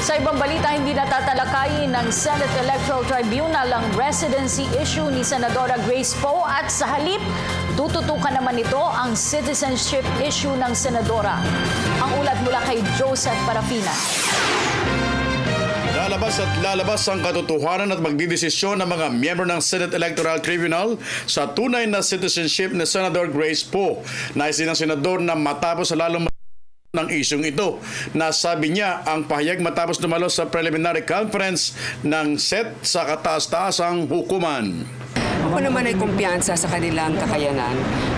Sa ibang balita, hindi natatalakayin ng Senate Electoral Tribunal ang residency issue ni Senadora Grace Poe at sa halip, tututukan naman ito ang citizenship issue ng Senadora. Ang ulat mula kay Joseph Parafina. Lalabas ang katotohanan at magdidesisyon ng mga miyembro ng Senate Electoral Tribunal sa tunay na citizenship ni Senator Grace Poe. Nais din ng senador na matapos sa lalong ng isyong ito. Nasabi niya ang pahayag matapos dumalo sa preliminary conference ng SET sa kataas-taasang hukuman. Ako naman ay kumpiyansa sa kanilang kakayanan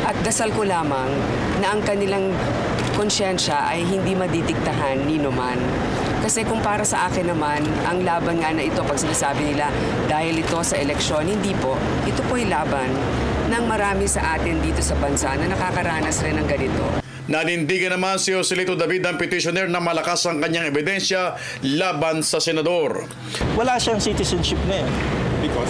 at dasal ko lamang na ang kanilang konsyensya ay hindi madidiktahan ni numan. Kasi kung para sa akin naman, ang laban nga na ito, pag sinasabi nila dahil ito sa eleksyon, hindi po. Ito po ay laban ng marami sa atin dito sa bansa na nakakaranas rin ng ganito. Nanindigan naman si Joselito David ang petitioner na malakas ang kanyang ebidensya laban sa senador. Wala siyang citizenship na yan. Because?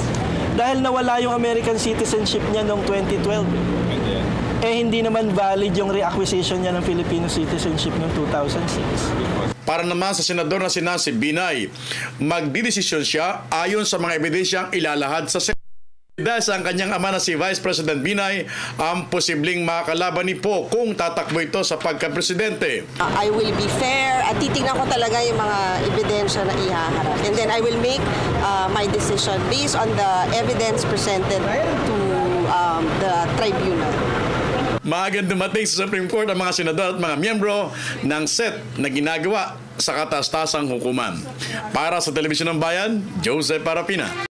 Dahil nawala yung American citizenship niya noong 2012. Hindi naman valid yung reacquisition niya ng Filipino citizenship noong 2006. Para naman sa senador na si Nancy Binay, magdidesisyon siya ayon sa mga ebidensyang ilalahad sa Senado. Dahil sa ang kanyang ama na si Vice President Binay ang posibleng makakalaban ni Poe kung tatakbo ito sa pagka-presidente. I will be fair at titingnan ko talaga yung mga ebidensya na ihaharap. And then I will make my decision based on the evidence presented to the tribunal. Maagang dumating sa Supreme Court ang mga senador at mga miyembro ng SET na ginagawa sa kataas-taasang hukuman. Para sa Telebisyon ng Bayan, Joseph Parafina.